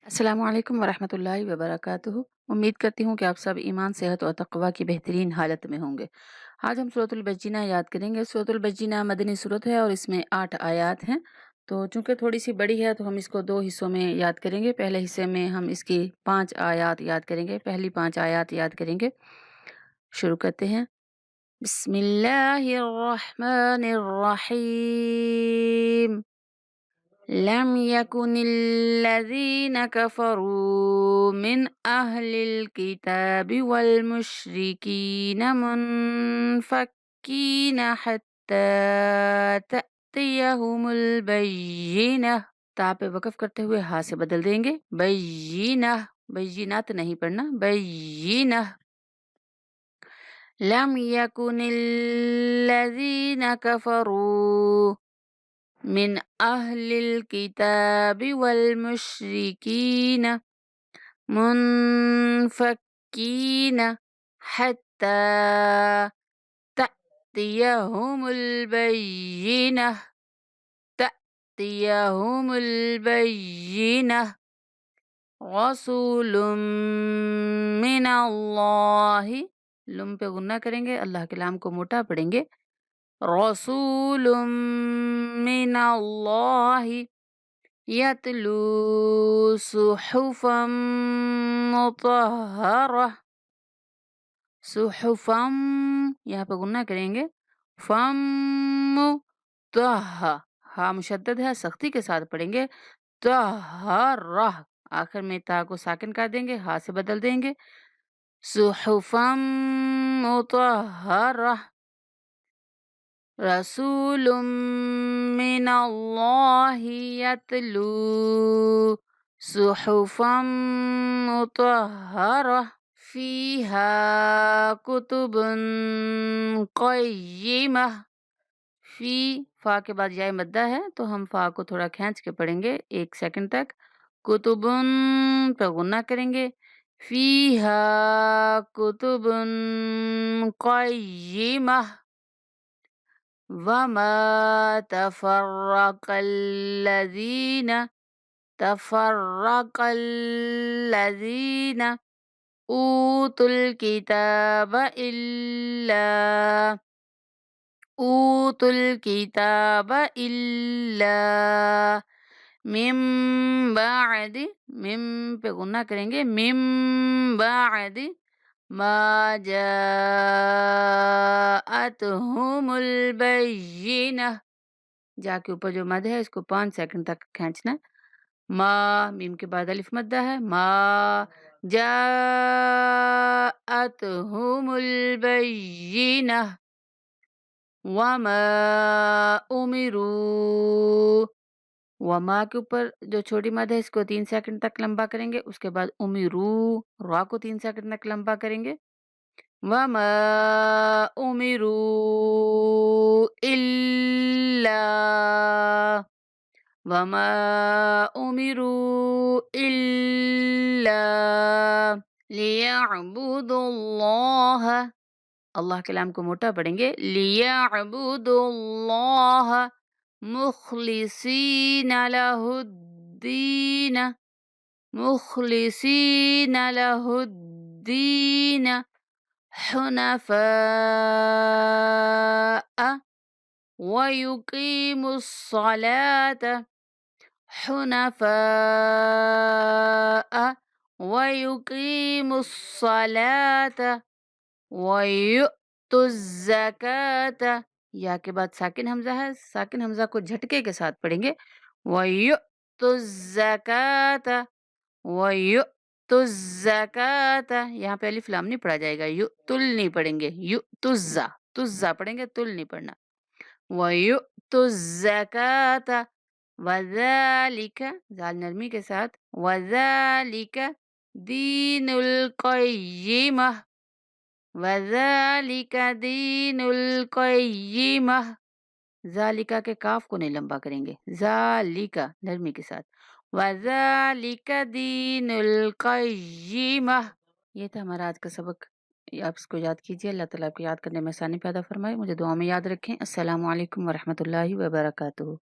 अस्सलामु अलैकुम वरहमतुल्लाहि वबरकातुहू। उम्मीद करती हूँ कि आप सब ईमान, सेहत और तक़वा की बेहतरीन हालत में होंगे। आज हम सूरतुल बज्जिना याद करेंगे। सूरतुल बज्जिना मदनी सूरत है और इसमें 8 आयात हैं। तो चूँकि थोड़ी-सी बड़ी है तो हम इसको 2 हिस्सों में याद करेंगे। पहले हिस्से में हम इसकी 5 आयात याद करेंगे। पहली 5 आयात याद करेंगे। शुरू करते हैं। बिस्मिल्लाहिर्रहमानिर्रहीम। لم يكن الذين كفروا من أهل الكتاب والمشركين منفكين حتى تأتيهم البينة। ता पे वक़फ़ करते हुए हा से बदल देंगे। बय्यिना, बय्यिनात नहीं पढ़ना, बय्यिना। लम यकुनिल्लज़ीना कफ़रू من أهل الكتاب والمشركين منفكين حتى تأتيهم البينة. تأتيهم البينة. رسول من الله. लुम पे गुन्ना करेंगे, अल्लाह के लाम को मोटा पढ़ेंगे। रसूल मिनल्लाहि यतलू सुहुफम मुतहहरा। सुहुफम यहाँ पे गुन्ना करेंगे। फम तह, हा मुशद्दद है, सख्ती के साथ पढ़ेंगे। तहरा, आखिर में ता को साकिन कर देंगे, हा से बदल देंगे। सुहुफम मुतहहरा। रसूलुम मिनल्लाहि यतलू सुहुफम मुतहहरा फीहा कुतुबुन क़य्यिमा। फी, फा के बाद याय मद्दा है तो हम फा को थोड़ा खींच के पढ़ेंगे 1 सेकंड तक। कुतुबुन पे गुन्ना करेंगे। फीहा कुतुबुन क़य्यिमा। वमा तफर्रक़ल्लज़ीन ऊतुल किताब इल्ला मिन बाअदि, मिम पे गुन्ना करेंगे। मिन बाअदि मा जाअतहुमुल बय्यिना। जा के ऊपर जो मद है इसको 5 सेकंड तक खींचना। मा, मीम के बाद अलिफ मद्दा है। मा जाअतहुमुल बय्यिना वमा उमिरू। वमा के ऊपर जो छोटी मद है इसको 3 सेकंड तक लंबा करेंगे। उसके बाद उमिरू, रा को 3 सेकंड तक लंबा करेंगे। वमा उमिरू इल्ला वमा उमिरू इल्ला लियअबुदुल्लाह। अल्लाह के लाम को मोटा पढ़ेंगे। लियअबुदुल्लाह मुखलिसीन लहुद्दीन। मुखलिसीन लहुद्दीन हुनफाअ वयुकीमुस्सलात। हुनफाअ वयुकीमुस्सलात वयुतुज़्ज़कात। या के बाद साकिन हमजा है, साकिन हमजा को झटके के साथ पढ़ेंगे। वयुतुज़्ज़कात वयुतुज़्ज़कात। यहाँ पे अलिफ लाम नहीं पढ़ा जाएगा, युतुल नहीं पढ़ेंगे, युतुज़्ज़ा, तुज़्ज़ा पढ़ेंगे, तुल नहीं पढ़ना। वयुतुज़्ज़कात वज़ालिका, ज़ाल नरमी के साथ, वज़ालिका दीनुल क़य्यिमा। वज़ालिका दीनुल क़य्यिमा। ज़ालिका के काफ को नहीं लंबा करेंगे, ज़ालिका नरमी के साथ। वज़ालिका दीनुल क़य्यिमा। ये था हमारा आज का सबक। आप इसको याद कीजिए। अल्लाह ताला आपको याद करने में आसानी पैदा फरमाए। मुझे दुआ में याद रखें। अस्सलामु अलैकुम वरहमतुल्लाहि वबरकातुहू।